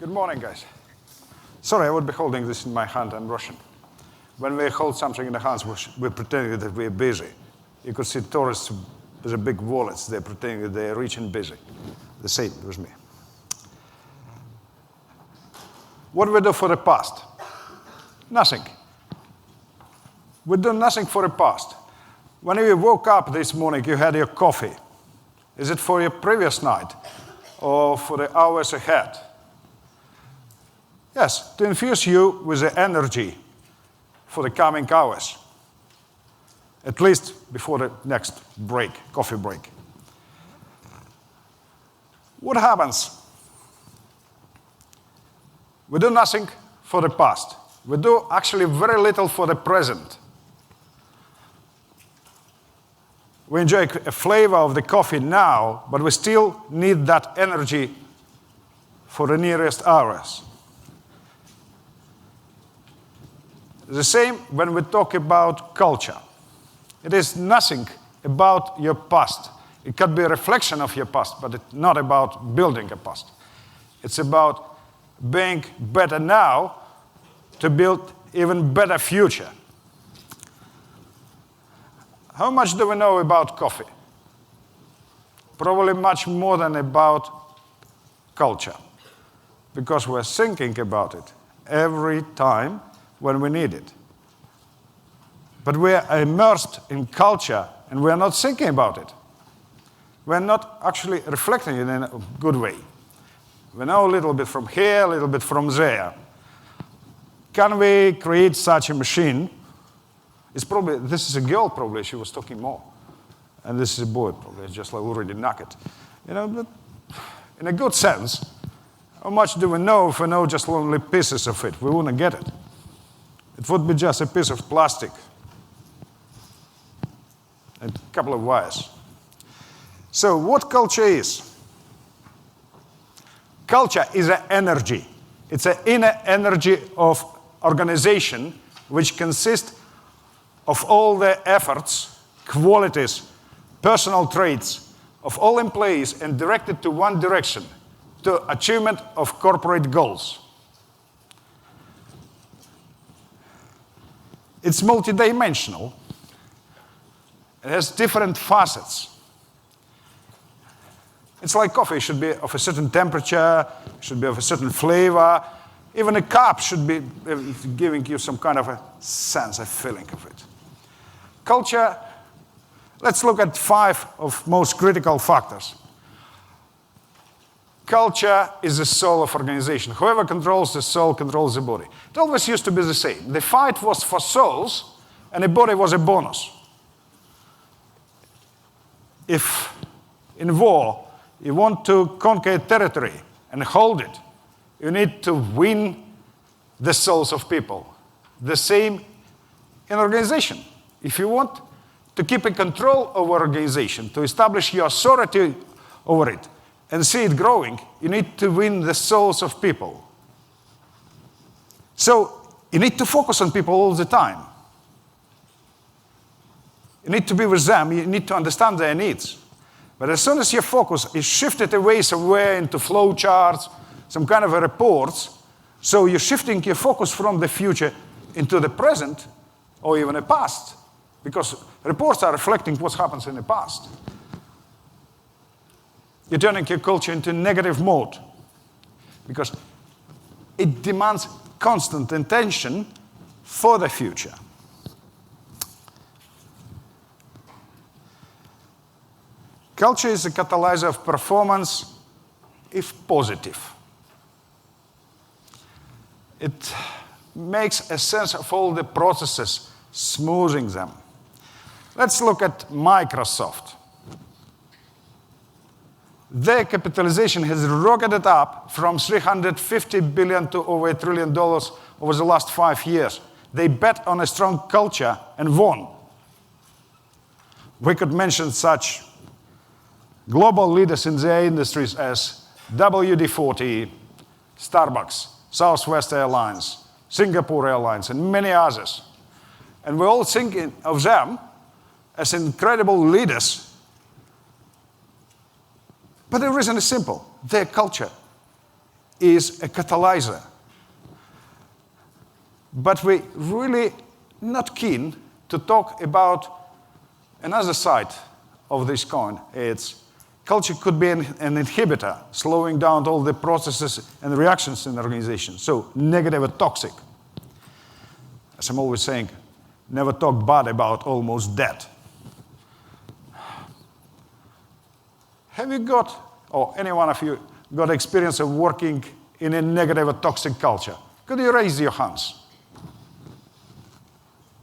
Good morning, guys. Sorry, I would be holding this in my hand. I'm Russian. When we hold something in the hands, we're pretending that we're busy. You could see tourists with the big wallets. They're pretending that they're rich and busy. The same with me. What do we do for the past? Nothing. We do nothing for the past. When you woke up this morning, you had your coffee. Is it for your previous night or for the hours ahead? Yes, to infuse you with the energy for the coming hours, at least before the next break, coffee break. What happens? We do nothing for the past. We do actually very little for the present. We enjoy a flavor of the coffee now, but we still need that energy for the nearest hours. The same when we talk about culture. It is nothing about your past. It could be a reflection of your past, but it's not about building a past. It's about being better now to build even better future. How much do we know about coffee? Probably much more than about culture, because we're thinking about it every time when we need it. But we're immersed in culture and we're not thinking about it. We're not actually reflecting it in a good way. We know a little bit from here, a little bit from there. Can we create such a machine? This is a girl probably, she was talking more. And this is a boy probably, just like already naked. But in a good sense, how much do we know if we know just only pieces of it? We wouldn't get it. It would be just a piece of plastic and a couple of wires. So what culture is? Culture is an energy. It's an inner energy of organization which consists of all the efforts, qualities, personal traits of all employees and directed to one direction, to achievement of corporate goals. It's multidimensional. It has different facets. It's like coffee. It should be of a certain temperature, should be of a certain flavor. Even a cup should be giving you some kind of a sense, a feeling of it. Culture, let's look at 5 of most critical factors. Culture is the soul of organization. Whoever controls the soul controls the body. It always used to be the same. The fight was for souls, and the body was a bonus. If in war you want to conquer a territory and hold it, you need to win the souls of people. The same in organization. If you want to keep a control over organization, to establish your authority over it, and see it growing, you need to win the souls of people. So you need to focus on people all the time. You need to be with them. You need to understand their needs. But as soon as your focus is shifted away somewhere into flow charts, some kind of a reports, so you're shifting your focus from the future into the present or even the past, because reports are reflecting what happens in the past. You're turning your culture into negative mode because it demands constant attention for the future. Culture is a catalyzer of performance if positive. It makes a sense of all the processes, smoothing them. Let's look at Microsoft. Their capitalization has rocketed up from $350 billion to over $1 trillion over the last 5 years. They bet on a strong culture and won. We could mention such global leaders in their industries as WD-40, Starbucks, Southwest Airlines, Singapore Airlines, and many others. And we're all thinking of them as incredible leaders. But the reason is simple. Their culture is a catalyser. But we're really not keen to talk about another side of this coin. It's culture could be an inhibitor, slowing down all the processes and reactions in the organization. So negative or toxic. As I'm always saying, never talk bad about almost dead. Have you got, or any one of you, got experience of working in a negative or toxic culture? Could you raise your hands?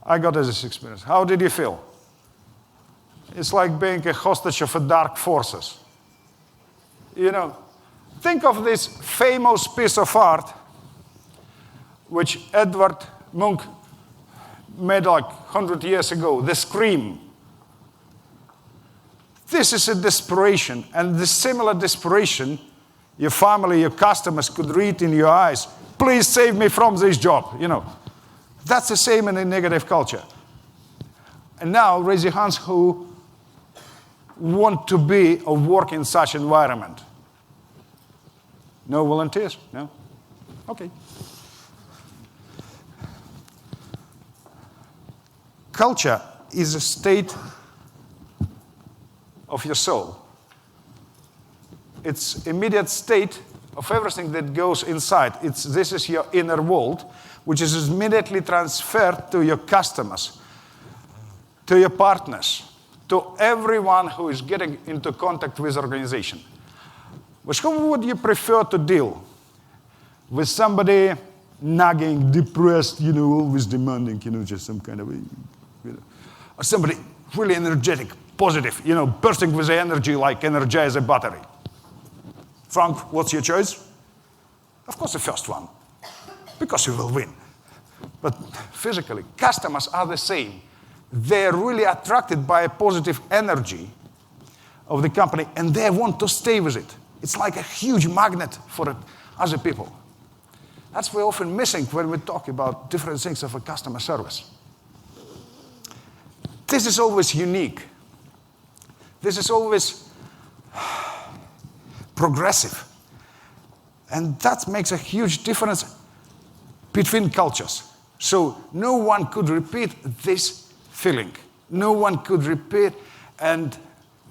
I got this experience. How did you feel? It's like being a hostage of dark forces. You know, think of this famous piece of art which Edvard Munch made like 100 years ago, The Scream. This is a desperation, and the similar desperation your family, your customers could read in your eyes. Please save me from this job, you know. That's the same in a negative culture. And now raise your hands who want to be or work in such environment. No volunteers? No? Okay. Culture is a state of your soul. It's immediate state of everything that goes inside. This is your inner world, which is immediately transferred to your customers, to your partners, to everyone who is getting into contact with the organization. With whom would you prefer to deal? With somebody nagging, depressed, you know, always demanding, you know, just some kind of, you know, or somebody really energetic, positive, you know, bursting with energy like Energizer battery. Frank, what's your choice? Of course, the first one, because you will win. But physically, customers are the same. They're really attracted by a positive energy of the company, and they want to stay with it. It's like a huge magnet for other people. That's what we're often missing when we talk about different things of a customer service. This is always unique. This is always progressive. And that makes a huge difference between cultures. So no one could repeat this feeling. No one could repeat and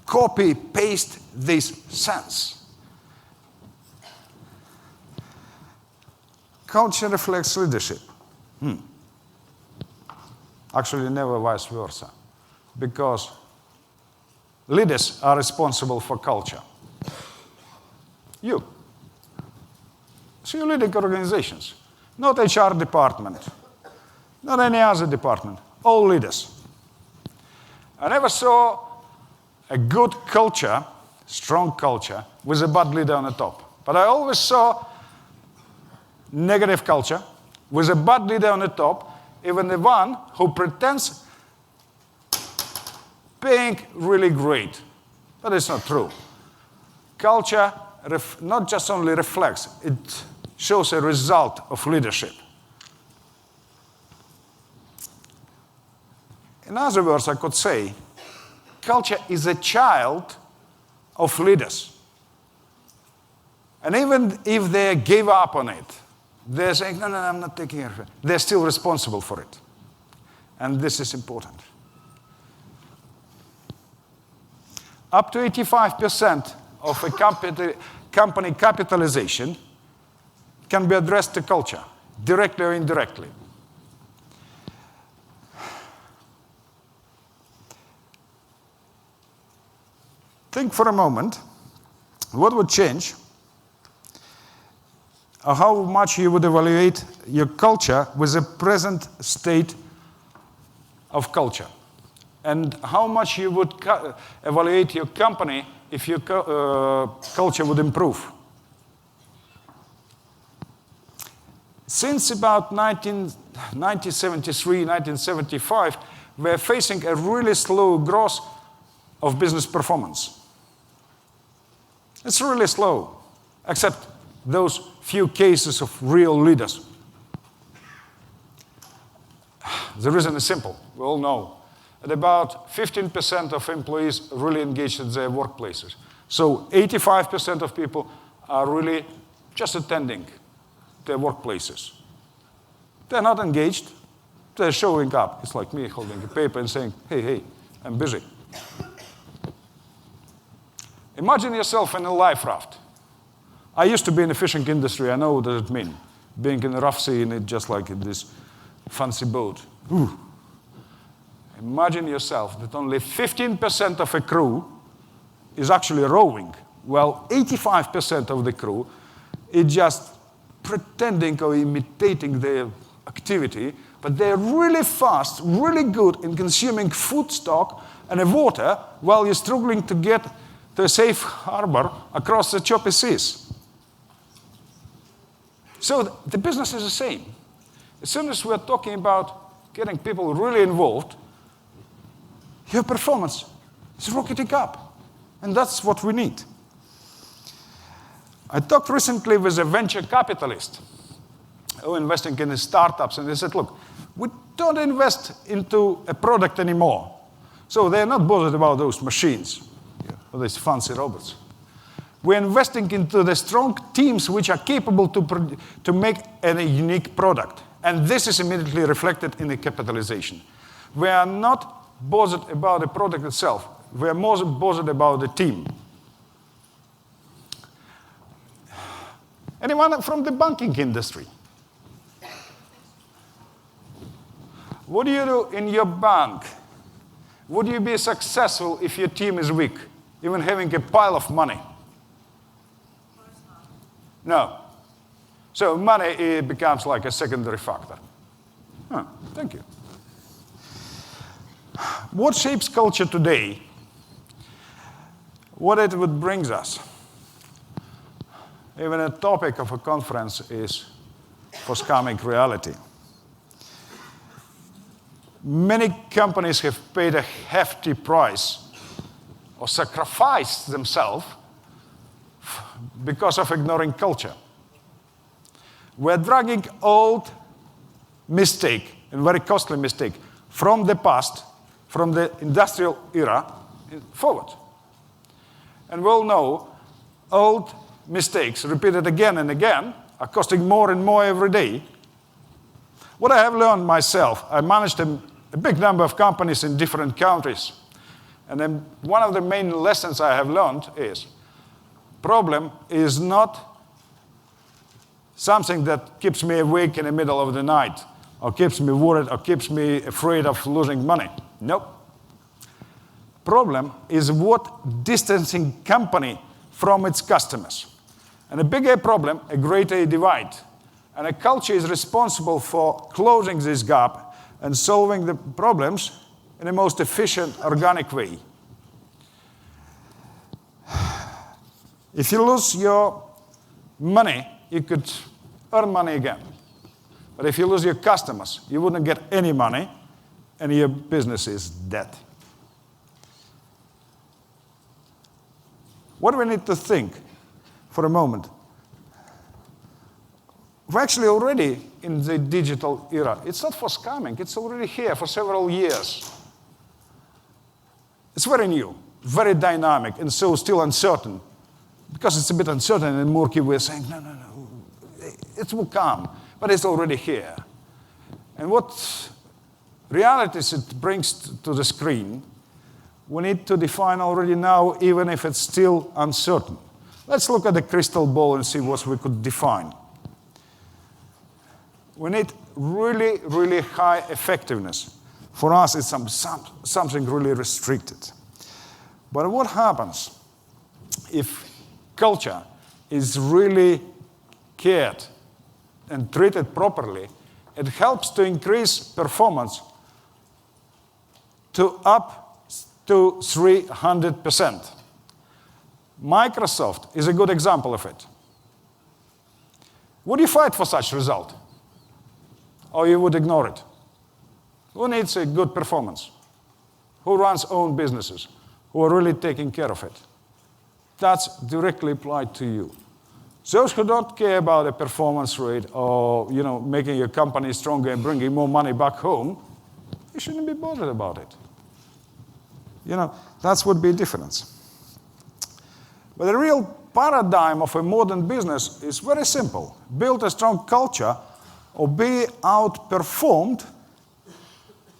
copy-paste this sense. Culture reflects leadership. Actually, never vice versa. Because leaders are responsible for culture. You. So you lead organizations. Not HR department. Not any other department. All leaders. I never saw a good culture, strong culture, with a bad leader on the top. But I always saw negative culture with a bad leader on the top, even the one who pretends being really great. But it's not true. Culture not just only reflects, it shows a result of leadership. In other words, I could say, culture is a child of leaders. And even if they gave up on it, they're saying, no, I'm not taking care of it. They're still responsible for it. And this is important. Up to 85% of a company capitalization can be addressed to culture, directly or indirectly. Think for a moment, what would change, or how much you would evaluate your culture with the present state of culture, and how much you would evaluate your company if your culture would improve. Since about 1973, 1975, we're facing a really slow growth of business performance. It's really slow, except those few cases of real leaders. The reason is simple. We all know that about 15% of employees are really engaged in their workplaces. So 85% of people are really just attending their workplaces. They're not engaged. They're showing up. It's like me holding a paper and saying, hey, I'm busy. Imagine yourself in a life raft. I used to be in the fishing industry. I know what it means. Being in the rough sea and just like in this fancy boat. Ooh. Imagine yourself that only 15% of a crew is actually rowing, while 85% of the crew is just pretending or imitating their activity, but they're really fast, really good in consuming food stock and water while you're struggling to get to a safe harbor across the choppy seas. So the business is the same. As soon as we're talking about getting people really involved, your performance is rocketing up. And that's what we need. I talked recently with a venture capitalist who investing in startups, and they said, look, we don't invest into a product anymore. So they're not bothered about those machines, or these fancy robots. We're investing into the strong teams which are capable to make a unique product. And this is immediately reflected in the capitalization. We are not bothered about the product itself. We are more bothered about the team. Anyone from the banking industry? What do you do in your bank? Would you be successful if your team is weak, even having a pile of money? No. So money, it becomes like a secondary factor. Thank you. What shapes culture today? What it would brings us? Even a topic of a conference is post-comic reality. Many companies have paid a hefty price or sacrificed themselves because of ignoring culture. We're dragging old mistake, and very costly mistake, from the past, from the industrial era, forward. And we'll know old mistakes repeated again and again are costing more and more every day. What I have learned myself, I managed a big number of companies in different countries. And then one of the main lessons I have learned is problem is not something that keeps me awake in the middle of the night or keeps me worried or keeps me afraid of losing money. Nope. Problem is what distancing company from its customers. And a bigger problem, a greater divide. And a culture is responsible for closing this gap and solving the problems in the most efficient, organic way. If you lose your money, you could earn money again. But if you lose your customers, you wouldn't get any money, and your business is dead. What do we need to think for a moment? We're actually already in the digital era. It's not for scamming. It's already here for several years. It's very new, very dynamic, and so still uncertain. Because it's a bit uncertain and murky, we're saying, no, it will come, but it's already here. And what realities it brings to the screen, we need to define already now, even if it's still uncertain. Let's look at the crystal ball and see what we could define. We need really, really high effectiveness. For us, it's something really restricted. But what happens if culture is really cared and treated properly? It helps to increase performance to up to 300%. Microsoft is a good example of it. Would you fight for such result? Or you would ignore it? Who needs a good performance? Who runs own businesses? Who are really taking care of it? That's directly applied to you. Those who don't care about the performance rate or making your company stronger and bringing more money back home, you shouldn't be bothered about it. That would be a difference. But the real paradigm of a modern business is very simple. Build a strong culture or be outperformed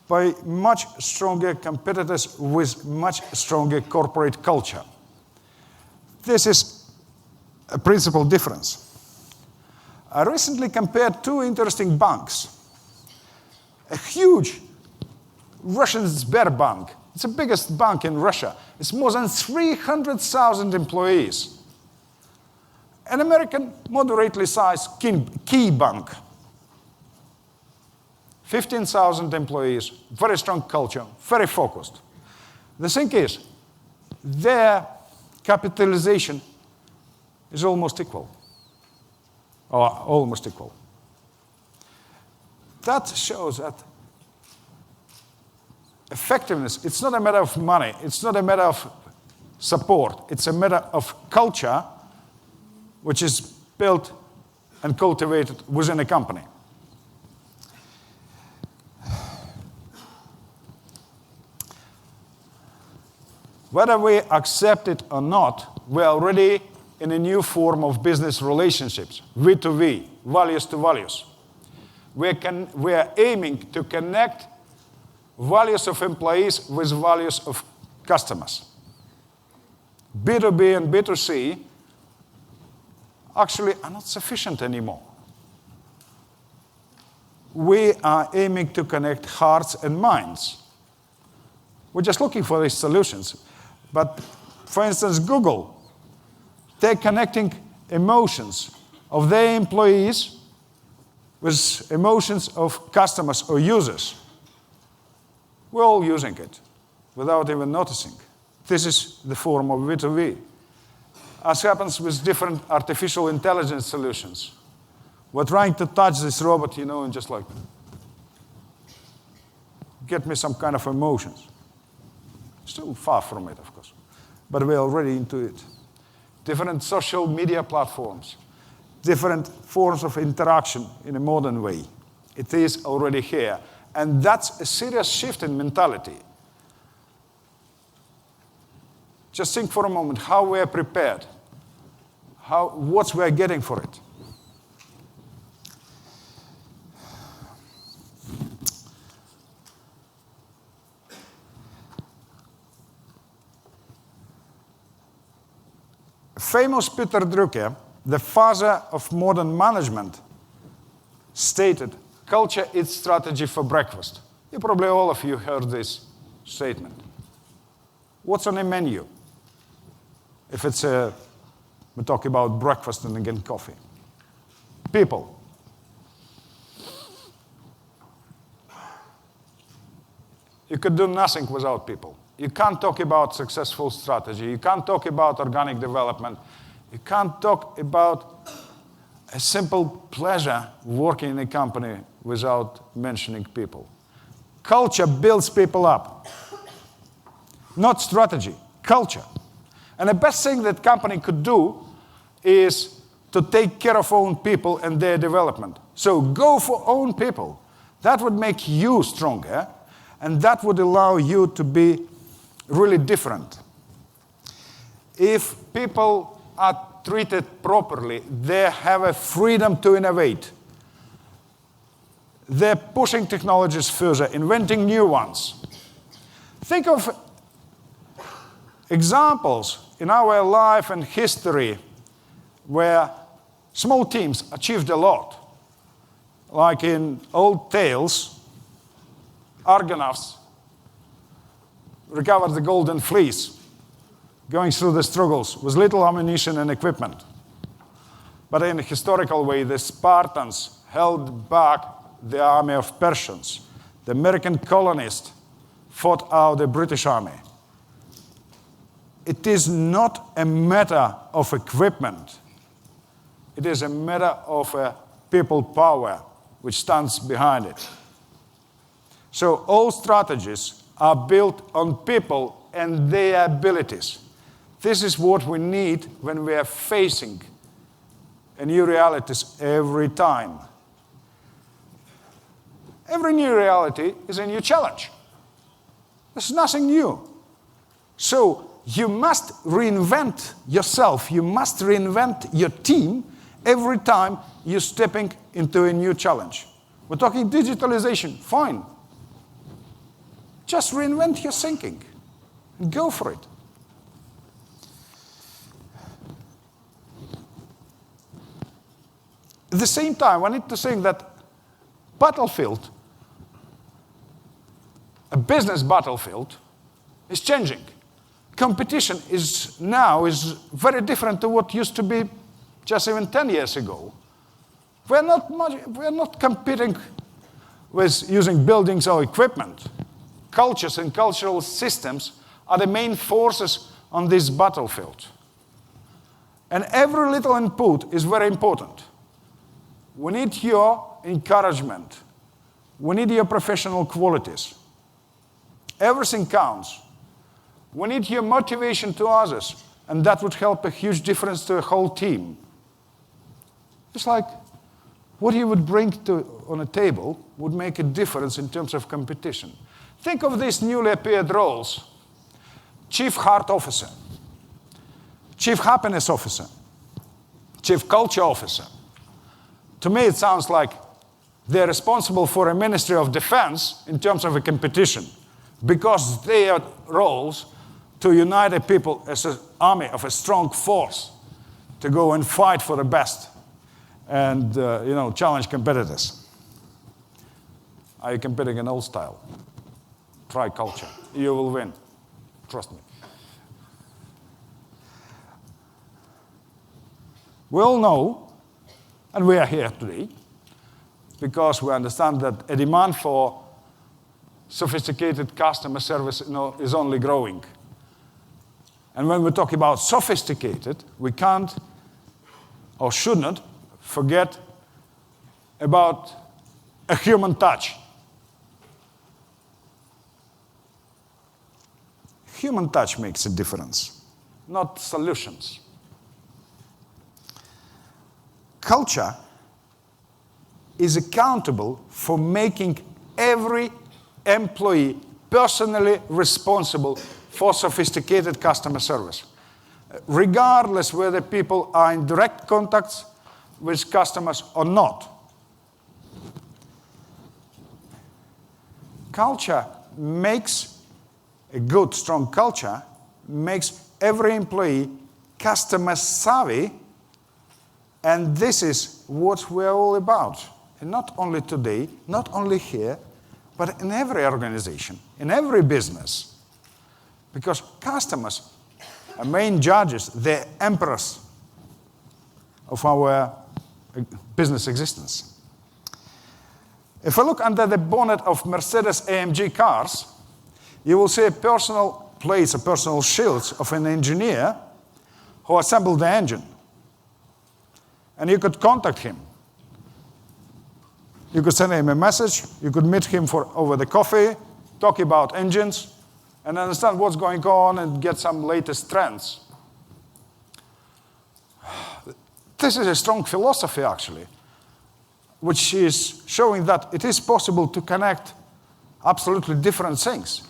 by much stronger competitors with much stronger corporate culture. This is a principal difference. I recently compared two interesting banks. A huge Russian Sberbank. It's the biggest bank in Russia. It's more than 300,000 employees. An American moderately sized key bank. 15,000 employees, very strong culture, very focused. The thing is, their capitalization is almost equal. Or almost equal. That shows that effectiveness, it's not a matter of money, it's not a matter of support, it's a matter of culture which is built and cultivated within a company. Whether we accept it or not, we're already in a new form of business relationships, V to V, values to values. We're aiming to connect values of employees with values of customers. B2B and B2C actually are not sufficient anymore. We are aiming to connect hearts and minds. We're just looking for these solutions. But for instance, Google, they're connecting emotions of their employees with emotions of customers or users. We're all using it without even noticing. This is the form of V2V. As happens with different artificial intelligence solutions. We're trying to touch this robot, and just like, get me some kind of emotions. Still far from it, of course. But we're already into it. Different social media platforms, different forms of interaction in a modern way. It is already here. And that's a serious shift in mentality. Just think for a moment how we're prepared, what we're getting for it. Famous Peter Drucker, the father of modern management, stated, "Culture is strategy for breakfast." You probably all of you heard this statement. What's on a menu? If it's we talk about breakfast and again coffee. People. You could do nothing without people. You can't talk about successful strategy. You can't talk about organic development. You can't talk about a simple pleasure working in a company without mentioning people. Culture builds people up. Not strategy, culture. And the best thing that company could do is to take care of own people and their development. So go for own people. That would make you stronger, and that would allow you to be really different. If people are treated properly, they have a freedom to innovate. They're pushing technologies further, inventing new ones. Think of examples in our life and history where small teams achieved a lot. Like in old tales, Argonauts recovered the golden fleece, going through the struggles with little ammunition and equipment. But in a historical way, the Spartans held back the army of Persians. The American colonists fought out the British army. It is not a matter of equipment. It is a matter of people power which stands behind it. So all strategies are built on people and their abilities. This is what we need when we are facing new realities every time. Every new reality is a new challenge. There's nothing new. So you must reinvent yourself. You must reinvent your team every time you're stepping into a new challenge. We're talking digitalization, fine. Just reinvent your thinking and go for it. At the same time, I need to think that battlefield, a business battlefield, is changing. Competition is very different to what used to be just even 10 years ago. We're not competing with using buildings or equipment. Cultures and cultural systems are the main forces on this battlefield. And every little input is very important. We need your encouragement. We need your professional qualities. Everything counts. We need your motivation to others, and that would help a huge difference to a whole team. It's like what you would bring on a table would make a difference in terms of competition. Think of these newly appeared roles: Chief Heart Officer, Chief Happiness Officer, Chief Culture Officer. To me, it sounds like they're responsible for a Ministry of Defense in terms of a competition, because they are roles to unite a people as an army of a strong force to go and fight for the best and challenge competitors. Are you competing in old style? Try culture. You will win. Trust me. We all know, and we are here today, because we understand that a demand for sophisticated customer service is only growing. And when we talk about sophisticated, we can't or should not forget about a human touch. Human touch makes a difference, not solutions. Culture is accountable for making every employee personally responsible for sophisticated customer service, regardless whether people are in direct contacts with customers or not. Culture makes a good, strong culture makes every employee customer savvy, and this is what we're all about. And not only today, not only here, but in every organization, in every business. Because customers are main judges, they're emperors of our business existence. If I look under the bonnet of Mercedes-AMG cars, you will see a personal plates, a personal shields of an engineer who assembled the engine. And you could contact him. You could send him a message. You could meet him over the coffee, talk about engines, and understand what's going on and get some latest trends. This is a strong philosophy, actually, which is showing that it is possible to connect absolutely different things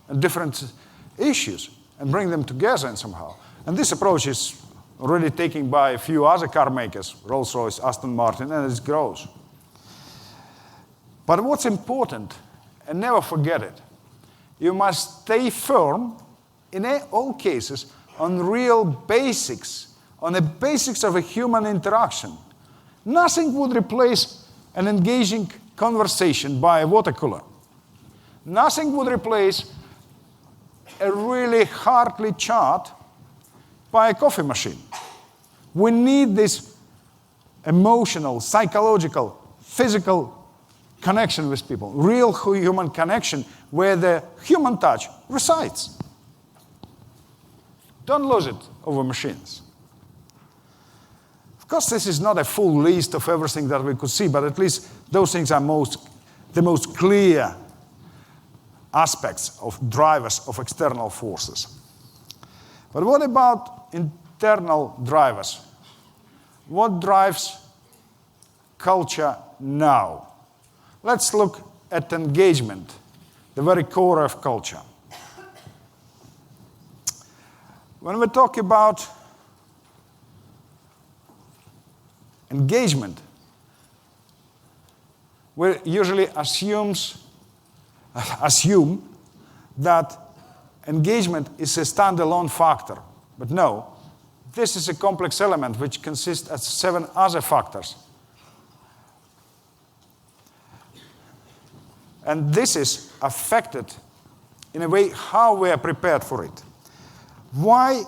and different issues and bring them together in somehow. And this approach is already taken by a few other car makers, Rolls-Royce, Aston Martin, and it grows. But what's important, and never forget it, you must stay firm in all cases on real basics, on the basics of a human interaction. Nothing would replace an engaging conversation by a water cooler. Nothing would replace a really hearty chat by a coffee machine. We need this emotional, psychological, physical connection with people, real human connection where the human touch resides. Don't lose it over machines. Of course, this is not a full list of everything that we could see, but at least those things are the most clear aspects of drivers of external forces. But what about internal drivers? What drives culture now? Let's look at engagement, the very core of culture. When we talk about engagement, we usually assume that engagement is a standalone factor. But no, this is a complex element which consists of 7 other factors. And this is affected in a way how we are prepared for it. Why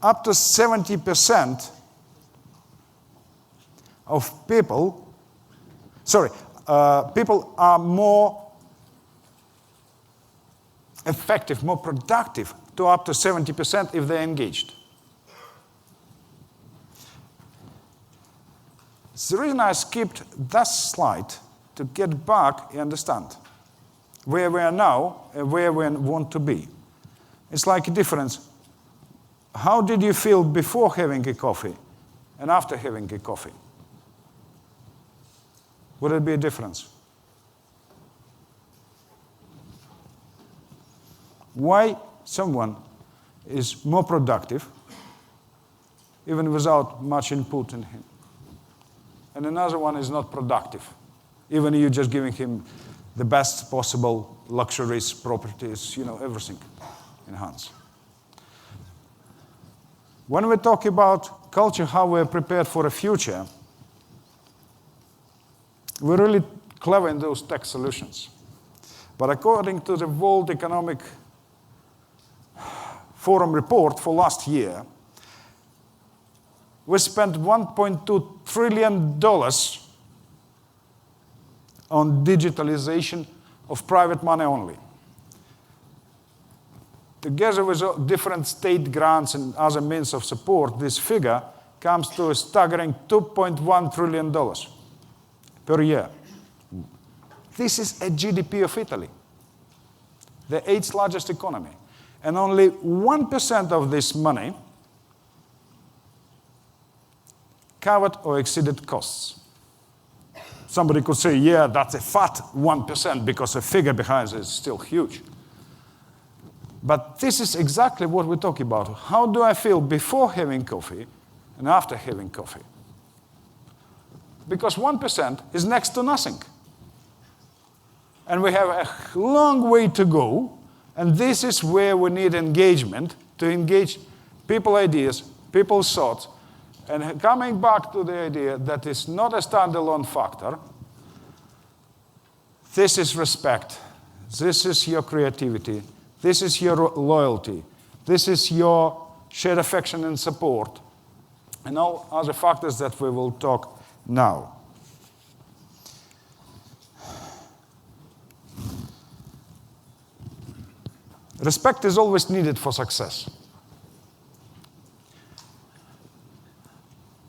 up to 70% of people, people are more effective, more productive to up to 70% if they're engaged. The reason I skipped that slide to get back, you understand, where we are now and where we want to be. It's like a difference. How did you feel before having a coffee and after having a coffee? Would it be a difference? Why someone is more productive even without much input in him, and another one is not productive, even you just giving him the best possible luxuries, properties, everything in hands. When we talk about culture, how we're prepared for a future, we're really clever in those tech solutions. But according to the World Economic Forum report for last year, we spent $1.2 trillion on digitalization of private money only. Together with different state grants and other means of support, this figure comes to a staggering $2.1 trillion per year. This is a GDP of Italy, the 8th largest economy. And only 1% of this money covered or exceeded costs. Somebody could say, yeah, that's a fat 1% because the figure behind it is still huge. But this is exactly what we're talking about. How do I feel before having coffee and after having coffee? Because 1% is next to nothing. And we have a long way to go, and this is where we need engagement, to engage people's ideas, people's thoughts, and coming back to the idea that it's not a standalone factor. This is respect. This is your creativity. This is your loyalty. This is your shared affection and support. And all other factors that we will talk now. Respect is always needed for success.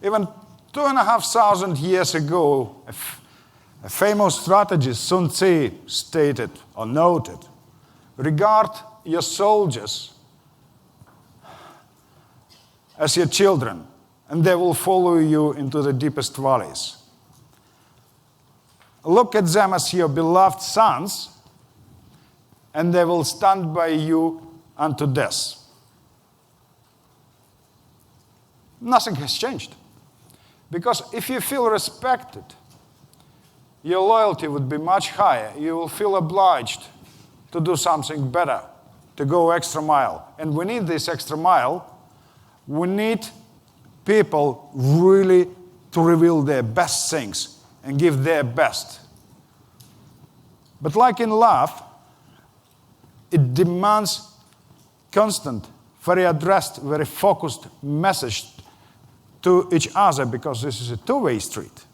Even 2,500 years ago, a famous strategist, Sun Tzu, stated or noted, regard your soldiers as your children, and they will follow you into the deepest valleys. Look at them as your beloved sons, and they will stand by you unto death. Nothing has changed. Because if you feel respected, your loyalty would be much higher. You will feel obliged to do something better, to go extra mile. And we need this extra mile. We need people really to reveal their best things and give their best. But like in love, it demands constant, very addressed, very focused message to each other, because this is a two-way street.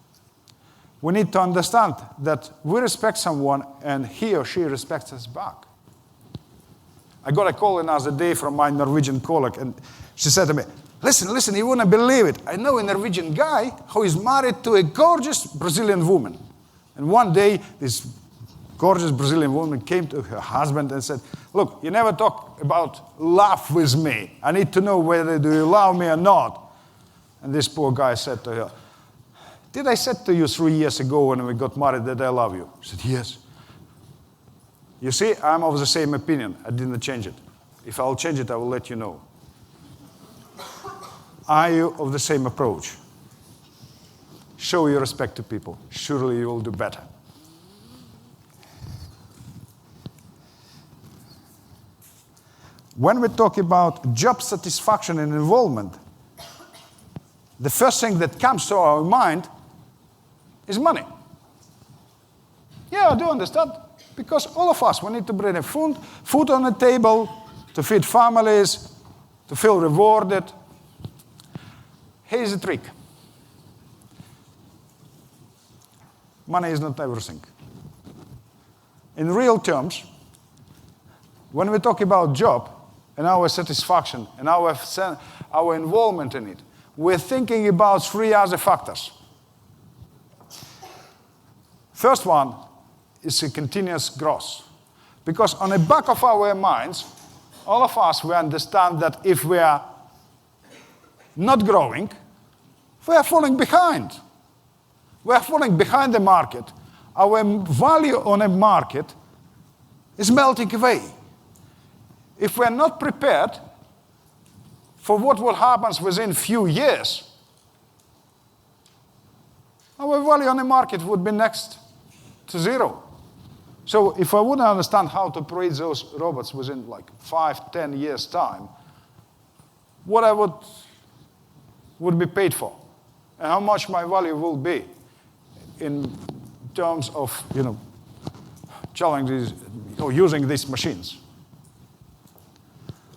We need to understand that we respect someone and he or she respects us back. I got a call another day from my Norwegian colleague, and she said to me, listen, you wouldn't believe it. I know a Norwegian guy who is married to a gorgeous Brazilian woman. And one day, this gorgeous Brazilian woman came to her husband and said, look, you never talk about love with me. I need to know whether do you love me or not. And this poor guy said to her, did I say to you 3 years ago when we got married that I love you? She said, yes. You see, I'm of the same opinion. I didn't change it. If I'll change it, I will let you know. Are you of the same approach? Show your respect to people. Surely you will do better. When we talk about job satisfaction and involvement, the first thing that comes to our mind is money. Yeah, I do understand. Because all of us, we need to bring a food on the table, to feed families, to feel rewarded. Here's the trick. Money is not everything. In real terms, when we talk about job and our satisfaction and our involvement in it, we're thinking about three other factors. First one is a continuous growth. Because on the back of our minds, all of us, we understand that if we are not growing, we are falling behind. We are falling behind the market. Our value on a market is melting away. If we are not prepared for what will happen within few years, our value on the market would be next to zero. So if I wouldn't understand how to operate those robots within like 5-10 years' time, what I would be paid for, and how much my value will be in terms of, challenges or using these machines.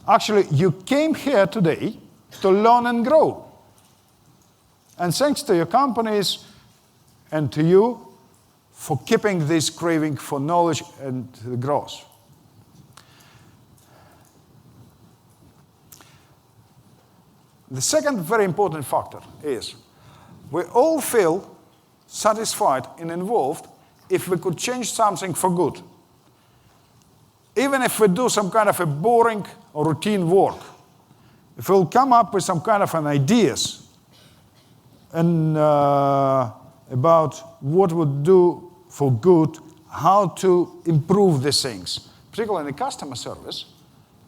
Actually, you came here today to learn and grow. And thanks to your companies and to you for keeping this craving for knowledge and growth. The second very important factor is we all feel satisfied and involved if we could change something for good. Even if we do some kind of a boring or routine work, if we'll come up with some kind of an ideas and about what would do for good, how to improve these things, particularly in the customer service,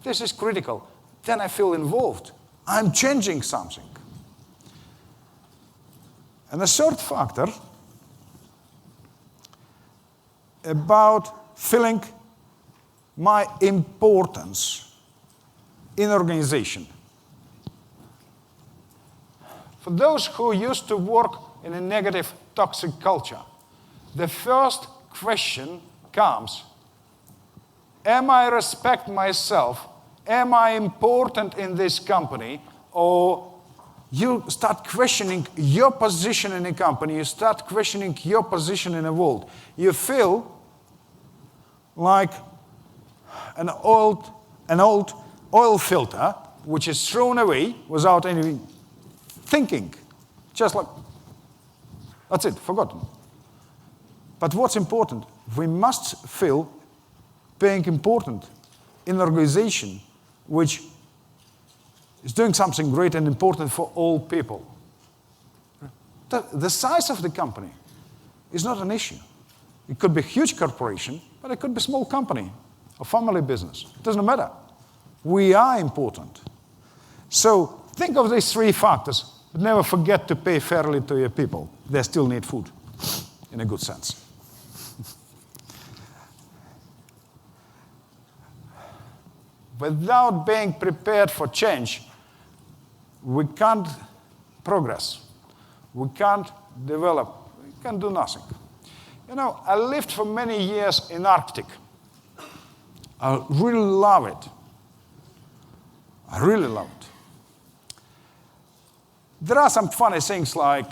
this is critical. Then I feel involved. I'm changing something. And the third factor about feeling my importance in organization. For those who used to work in a negative, toxic culture, the first question comes, am I respect myself? Am I important in this company? Or you start questioning your position in a company, you start questioning your position in the world. You feel like an old oil filter which is thrown away without any thinking. Just like, that's it, forgotten. But what's important? We must feel being important in an organization which is doing something great and important for all people. The size of the company is not an issue. It could be a huge corporation, but it could be a small company, a family business. It doesn't matter. We are important. So think of these three factors, but never forget to pay fairly to your people. They still need food, in a good sense. Without being prepared for change, we can't progress. We can't develop. We can't do nothing. I lived for many years in Arctic. I really love it. I really love it. There are some funny things like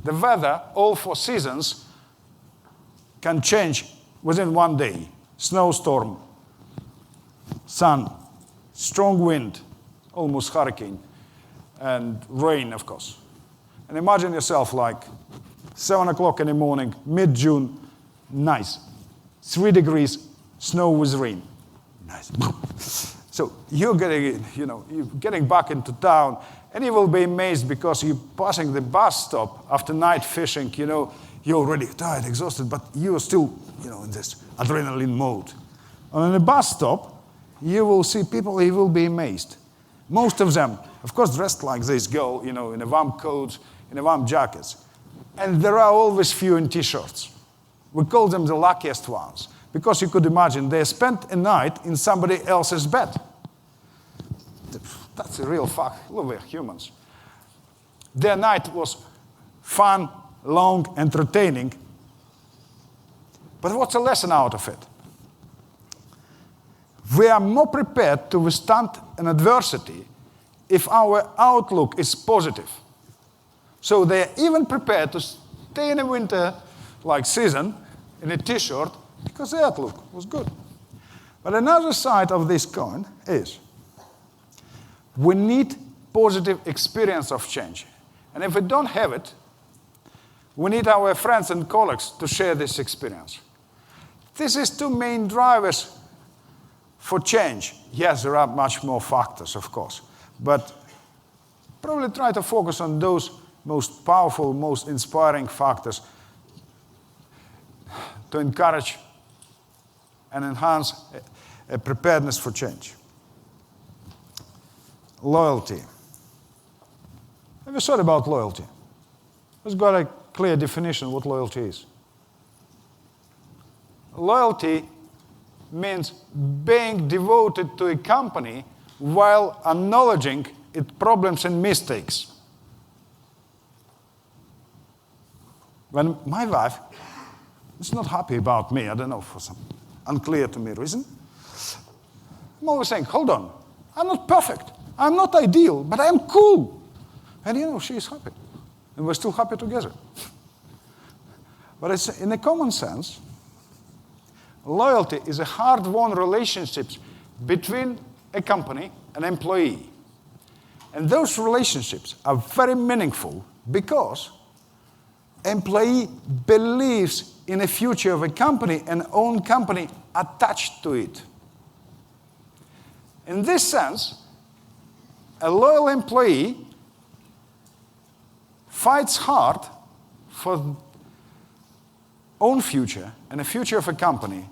the weather, all 4 seasons, can change within one day. Snowstorm, sun, strong wind, almost hurricane, and rain, of course. And imagine yourself like 7 o'clock in the morning, mid-June, nice. 3 degrees, snow with rain. Nice. So you're getting back into town, and you will be amazed because you're passing the bus stop after night fishing, you're already tired, exhausted, but you're still, in this adrenaline mode. And on the bus stop, you will see people, you will be amazed. Most of them, of course, dressed like this, go, in the warm coats, in the warm jackets. And there are always few in T-shirts. We call them the luckiest ones, because you could imagine they spent a night in somebody else's bed. That's a real fact. Look, we're humans. Their night was fun, long, entertaining. But what's the lesson out of it? We are more prepared to withstand an adversity if our outlook is positive. So they're even prepared to stay in a winter-like season in a T-shirt because the outlook was good. But another side of this coin is we need positive experience of change. And if we don't have it, we need our friends and colleagues to share this experience. This is two main drivers for change. Yes, there are much more factors, of course, but probably try to focus on those most powerful, most inspiring factors to encourage and enhance a preparedness for change. Loyalty. Have you thought about loyalty? Let's got a clear definition of what loyalty is. Loyalty means being devoted to a company while acknowledging its problems and mistakes. When my wife is not happy about me, I don't know, for some unclear to me reason, I'm always saying, hold on, I'm not perfect, I'm not ideal, but I'm cool. And she is happy. And we're still happy together. But it's in a common sense, loyalty is a hard-won relationship between a company and an employee. And those relationships are very meaningful because employee believes in the future of a company and own company attached to it. In this sense, a loyal employee fights hard for own future and the future of a company,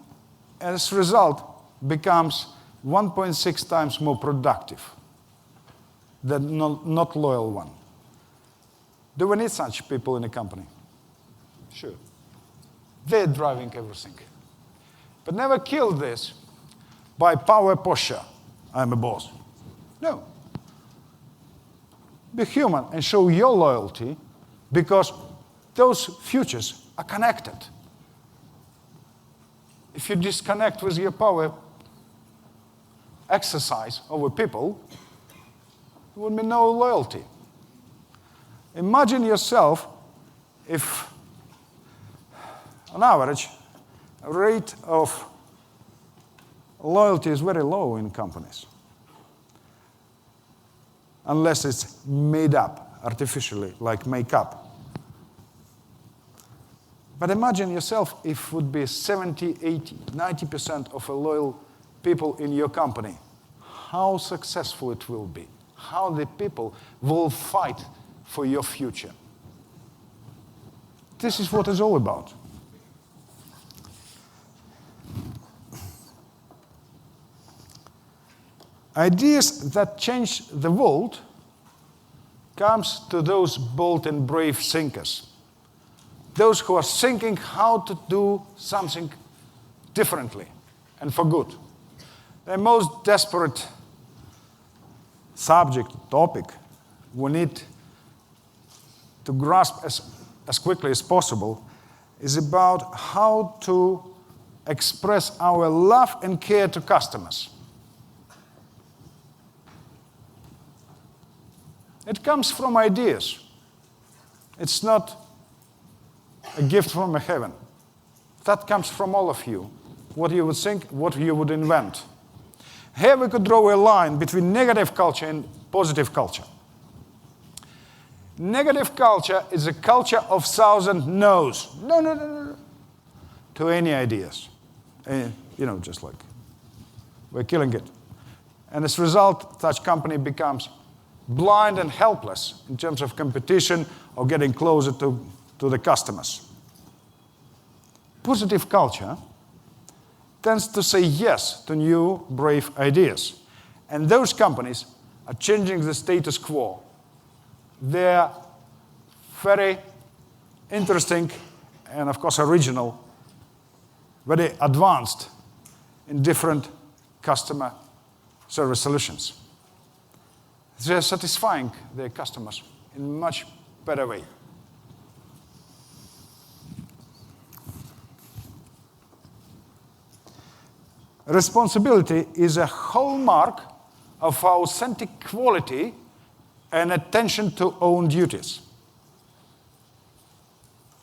and as a result becomes 1.6 times more productive than not loyal one. Do we need such people in a company? Sure. They're driving everything. But never kill this by power posture. I'm a boss. No. Be human and show your loyalty because those futures are connected. If you disconnect with your power exercise over people, there would be no loyalty. Imagine yourself if, on average, a rate of loyalty is very low in companies, unless it's made up artificially, like makeup. But imagine yourself if it would be 70, 80, 90% of loyal people in your company. How successful it will be. How the people will fight for your future. This is what it's all about. Ideas that change the world comes to those bold and brave thinkers. Those who are thinking how to do something differently and for good. The most desperate subject, topic, we need to grasp as quickly as possible is about how to express our love and care to customers. It comes from ideas. It's not a gift from heaven. That comes from all of you. What you would think, what you would invent. Here we could draw a line between negative culture and positive culture. Negative culture is a culture of 1,000 no's. No, no, no, no. To any ideas. Just like we're killing it. And as a result, such company becomes blind and helpless in terms of competition or getting closer to the customers. Positive culture tends to say yes to new, brave ideas. And those companies are changing the status quo. They're very interesting and, of course, original, very advanced in different customer service solutions. They're satisfying their customers in a much better way. Responsibility is a hallmark of authentic quality and attention to own duties.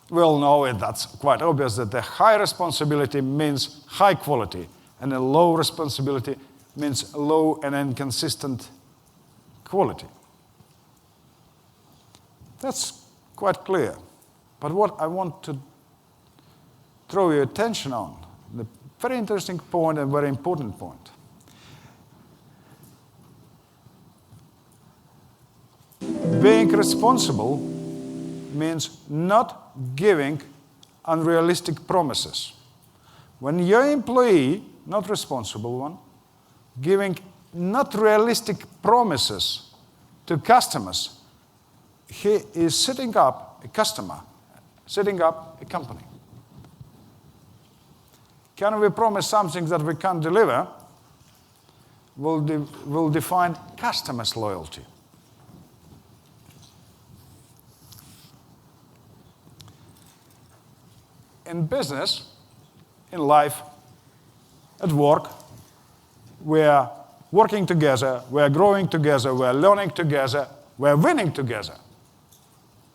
We all know it, that's quite obvious, that the high responsibility means high quality, and a low responsibility means low and inconsistent quality. That's quite clear. But what I want to draw your attention on, the very interesting point and very important point. Being responsible means not giving unrealistic promises. When your employee, not responsible one, giving not realistic promises to customers, he is setting up a customer, setting up a company. Can we promise something that we can't deliver? Will define customers' loyalty. In business, in life, at work, we're working together, we're growing together, we're learning together, we're winning together.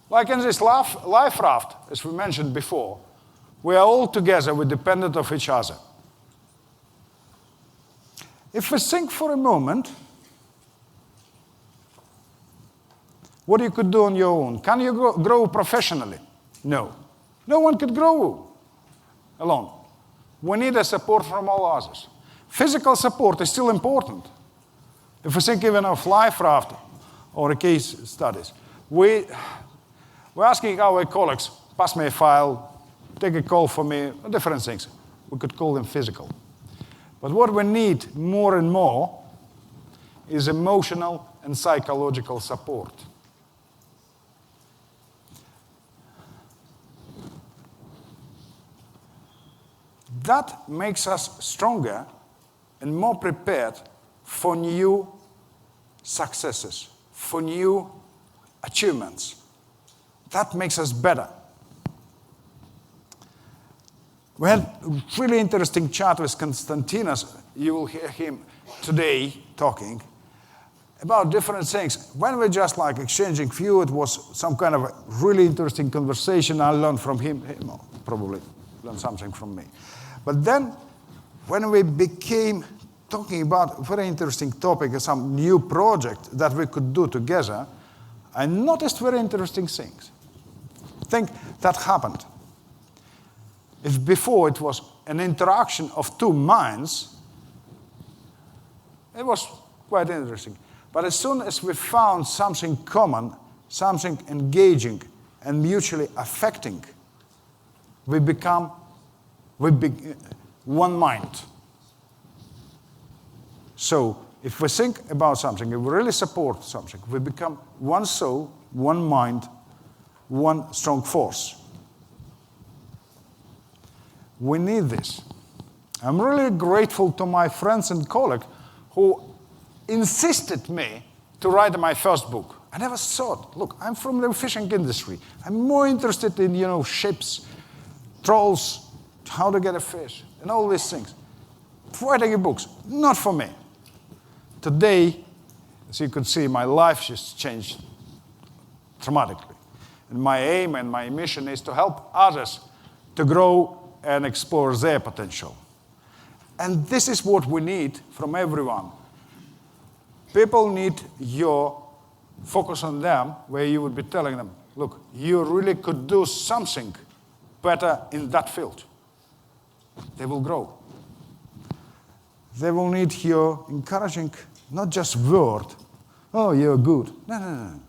Like in this life raft, as we mentioned before, we are all together, we're dependent of each other. If we think for a moment, what you could do on your own. Can you grow professionally? No. No one could grow alone. We need a support from all others. Physical support is still important. If we think even of life raft or case studies, we're asking our colleagues, pass me a file, take a call for me, different things. We could call them physical. But what we need more and more is emotional and psychological support. That makes us stronger and more prepared for new successes, for new achievements. That makes us better. We had a really interesting chat with Konstantinos. You will hear him today talking about different things. When we're just like exchanging view, it was some kind of a really interesting conversation. I learned from him probably learned something from me. But then, when we became talking about a very interesting topic, some new project that we could do together, I noticed very interesting things. I think that happened. If before it was an interaction of two minds, it was quite interesting. But as soon as we found something common, something engaging and mutually affecting, we become one mind. So if we think about something, if we really support something, we become one soul, one mind, one strong force. We need this. I'm really grateful to my friends and colleagues who insisted me to write my first book. I never thought, look, I'm from the fishing industry. I'm more interested in, ships, trolls, how to get a fish, and all these things. Writing books, not for me. Today, as you could see, my life just changed dramatically. And my aim and my mission is to help others to grow and explore their potential. And this is what we need from everyone. People need your focus on them, where you would be telling them, look, you really could do something better in that field. They will grow. They will need your encouraging, not just word, oh, you're good. No.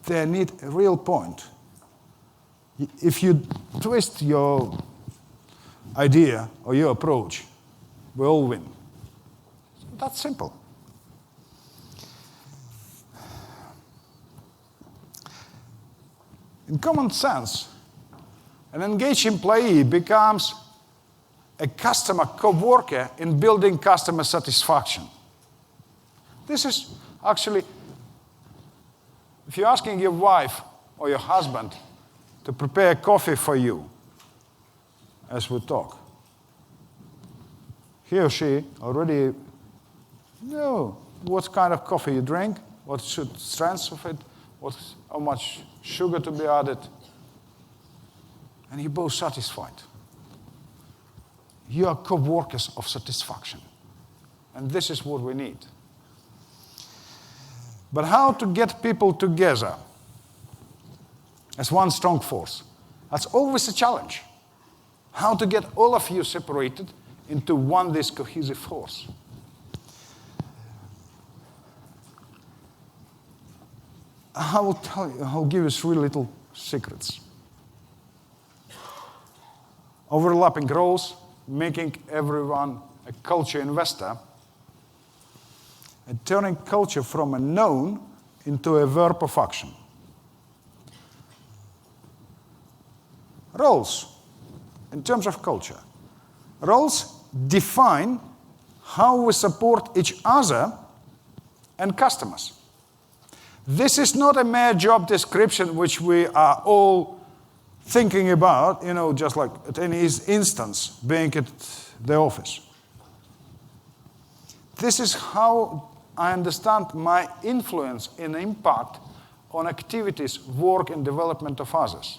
They need a real point. If you twist your idea or your approach, we all win. That's simple. In common sense, an engaged employee becomes a customer co-worker in building customer satisfaction. This is actually, if you're asking your wife or your husband to prepare coffee for you as we talk, he or she already know what kind of coffee you drink, what should strength of it, how much sugar to be added, and you're both satisfied. You are co-workers of satisfaction. And this is what we need. But how to get people together as one strong force? That's always a challenge. How to get all of you separated into one, this cohesive force. I will tell you, I'll give you 3 little secrets. Overlapping roles, making everyone a culture investor, and turning culture from a noun into a verb of action. Roles, in terms of culture. Roles define how we support each other and customers. This is not a mere job description which we are all thinking about, just like at any instance, being at the office. This is how I understand my influence and impact on activities, work, and development of others.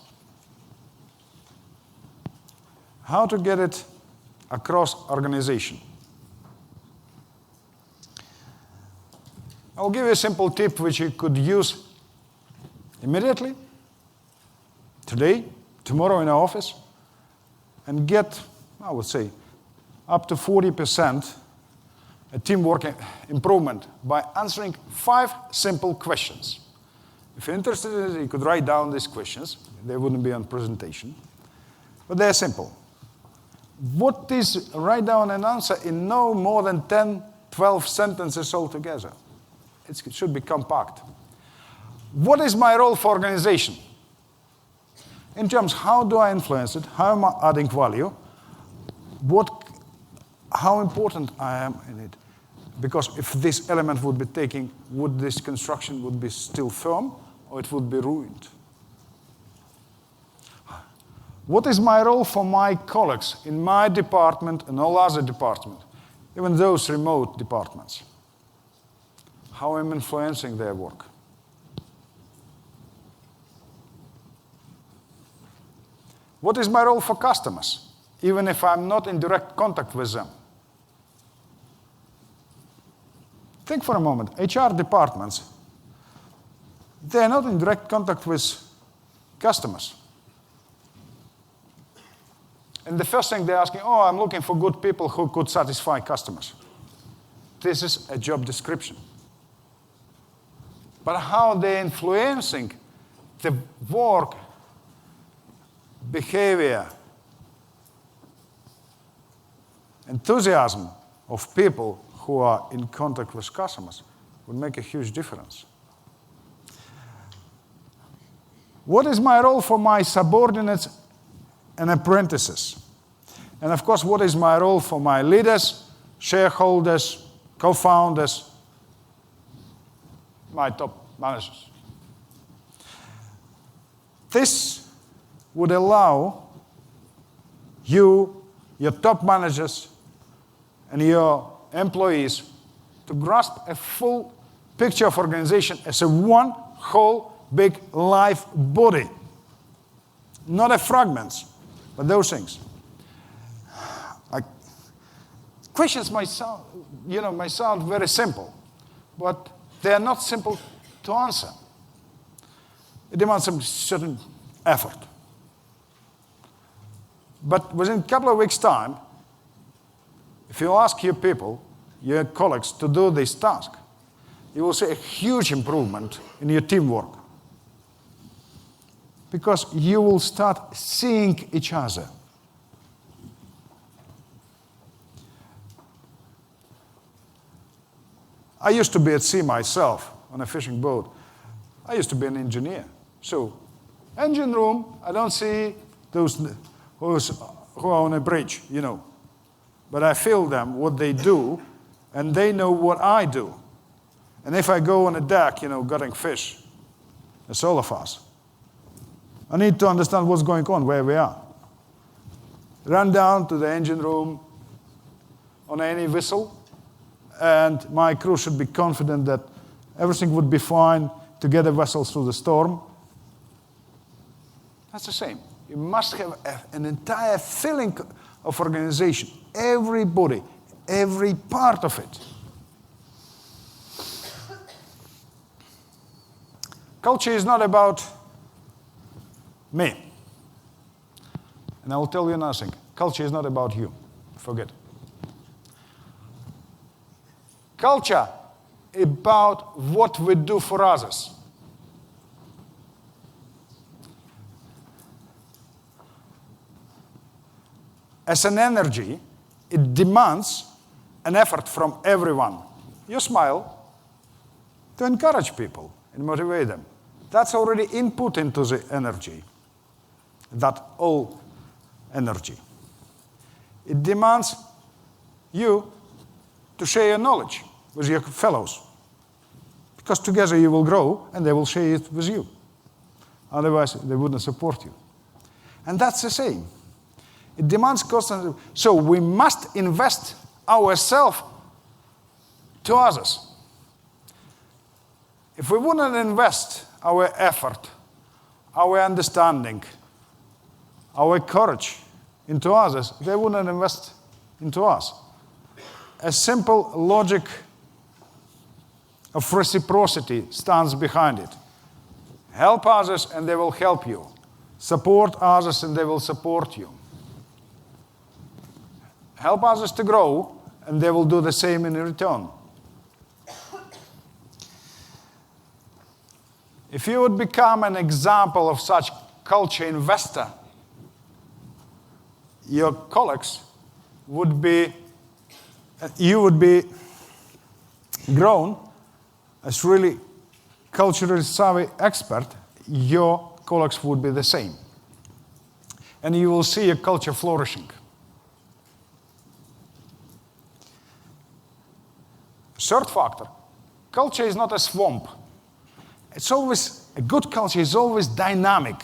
How to get it across organization. I'll give you a simple tip which you could use immediately, today, tomorrow in our office, and get, I would say, up to 40% a teamwork improvement by answering 5 simple questions. If you're interested in it, you could write down these questions. They wouldn't be on presentation. But they're simple. Write down an answer in no more than 10, 12 sentences altogether. It should be compact. What is my role for organization? In terms, how do I influence it? How am I adding value? How important I am in it? Because if this element would be taken, would this construction would be still firm, or it would be ruined? What is my role for my colleagues in my department and all other departments, even those remote departments? How I'm influencing their work? What is my role for customers, even if I'm not in direct contact with them? Think for a moment. HR departments, they're not in direct contact with customers. And the first thing they're asking, I'm looking for good people who could satisfy customers. This is a job description. But how they're influencing the work, behavior, enthusiasm of people who are in contact with customers would make a huge difference. What is my role for my subordinates and apprentices? And of course, what is my role for my leaders, shareholders, co-founders, my top managers? This would allow you, your top managers, and your employees to grasp a full picture of organization as a one whole big live body. Not a fragments, but those things. Questions might sound very simple, but they are not simple to answer. It demands some certain effort. But within a couple of weeks' time, if you ask your people, your colleagues, to do this task, you will see a huge improvement in your teamwork. Because you will start seeing each other. I used to be at sea myself on a fishing boat. I used to be an engineer. So Engine room, I don't see those who are on a bridge, But I feel them, what they do, and they know what I do. And if I go on a deck, gutting fish, it's all of us. I need to understand what's going on, where we are. Run down to the engine room on any vessel, and my crew should be confident that everything would be fine to get the vessel through the storm. That's the same. You must have an entire feeling of organization. Everybody, every part of it. Culture is not about me. And I will tell you nothing. Culture is not about you. Forget it. Culture is about what we do for others. As an energy, it demands an effort from everyone. You smile to encourage people and motivate them. That's already input into the energy, that all energy. It demands you to share your knowledge with your fellows, because together you will grow and they will share it with you. Otherwise, they wouldn't support you. And that's the same. It demands constant. So we must invest ourselves to others. If we wouldn't invest our effort, our understanding, our courage into others, they wouldn't invest into us. A simple logic of reciprocity stands behind it. Help others and they will help you. Support others and they will support you. Help others to grow, and they will do the same in return. If you would become an example of such culture investor, your colleagues would be, you would be grown as really culturally savvy expert, your colleagues would be the same. And you will see a culture flourishing. Third factor, culture is not a swamp. It's always, a good culture is always dynamic.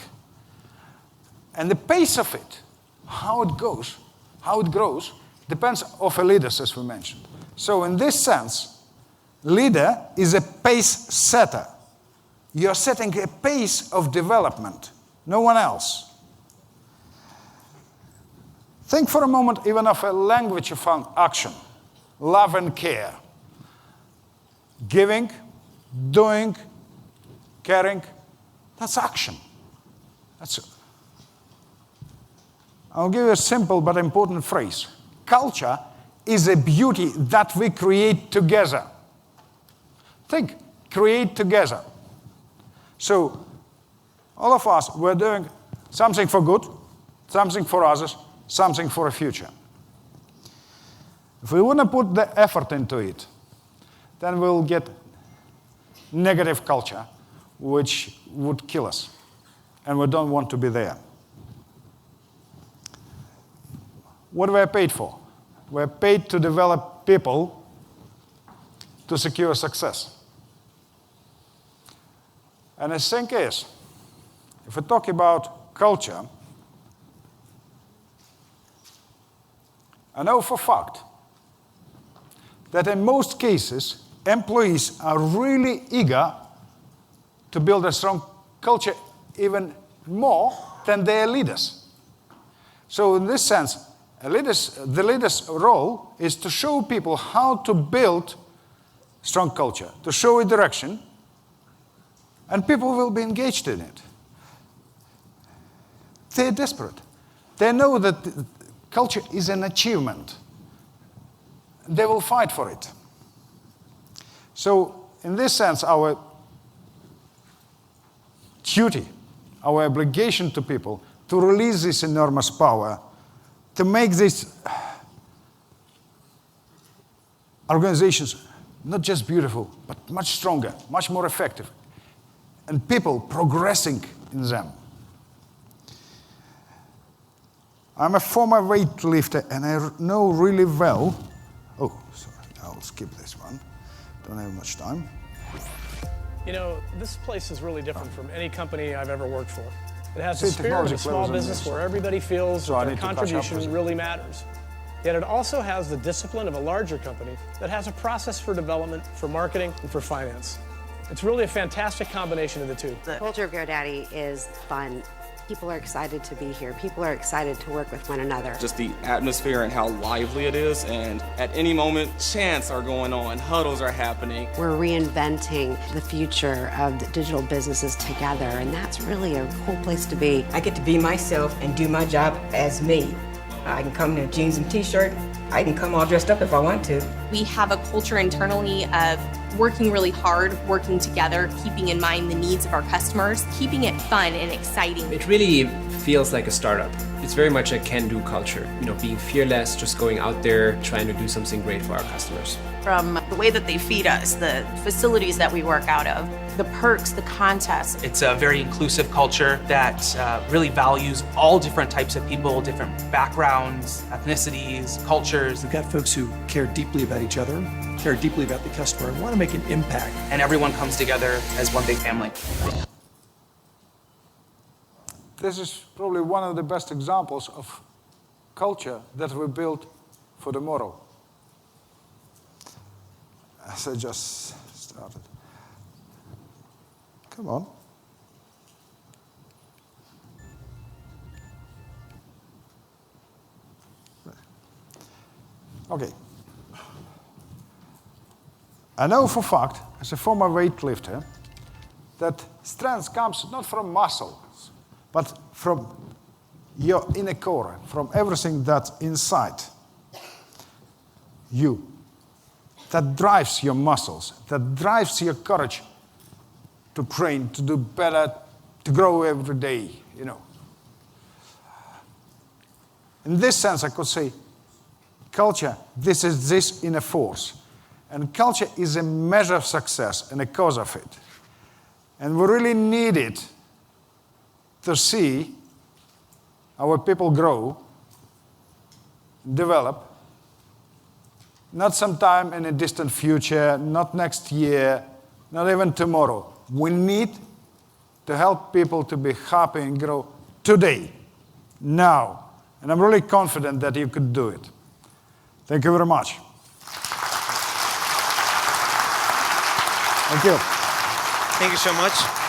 And the pace of it, how it grows, depends on the leaders, as we mentioned. So in this sense, leader is a pace setter. You're setting a pace of development, no one else. Think for a moment even of a language of action, love and care. Giving, doing, caring, that's action. I'll give you a simple but important phrase. Culture is a beauty that we create together. Think, create together. So, all of us, we're doing something for good, something for others, something for a future. If we wouldn't put the effort into it, then we'll get negative culture, which would kill us. And we don't want to be there. What we're paid for? We're paid to develop people to secure success. And the thing is, if we talk about culture, I know for a fact that in most cases, employees are really eager to build a strong culture even more than their leaders. So in this sense, the leader's role is to show people how to build strong culture, to show a direction, and people will be engaged in it. They're desperate. They know that culture is an achievement. They will fight for it. So, in this sense, our duty, our obligation to people, to release this enormous power, to make these organizations not just beautiful, but much stronger, much more effective, and people progressing in them. I'm a former weightlifter, and I know really well. Oh, sorry, I'll skip this one. Don't have much time. You know, this place is really different from any company I've ever worked for. It has the spirit of a small business where everybody feels that their contribution really matters. Yet it also has the discipline of a larger company that has a process for development, for marketing, and for finance. It's really a fantastic combination of the two. The culture of GoDaddy is fun. People are excited to be here. People are excited to work with one another. Just the atmosphere and how lively it is, and at any moment, chants are going on, huddles are happening. We're reinventing the future of the digital businesses together, and that's really a cool place to be. I get to be myself and do my job as me. I can come in a jeans and t-shirt. I can come all dressed up if I want to. We have a culture internally of working really hard, working together, keeping in mind the needs of our customers, keeping it fun and exciting. It really feels like a startup. It's very much a can-do culture. You know, being fearless, just going out there, trying to do something great for our customers. From the way that they feed us, the facilities that we work out of, the perks, the contests. It's a very inclusive culture that really values all different types of people, different backgrounds, ethnicities, cultures. We've got folks who care deeply about each other, care deeply about the customer, and want to make an impact. And everyone comes together as one big family. This is probably one of the best examples of culture that we built for tomorrow. As I just started. Come on. Okay. I know for a fact, as a former weightlifter, that strength comes not from muscles, but from your inner core, from everything that's inside you. That drives your muscles, that drives your courage to train, to do better, to grow every day, you know. In this sense, I could say, culture, this is this inner force. And culture is a measure of success and a cause of it. And we really need it to see our people grow, develop, not sometime in a distant future, not next year, not even tomorrow. We need to help people to be happy and grow today, now. And I'm really confident that you could do it. Thank you very much. Thank you. Thank you so much.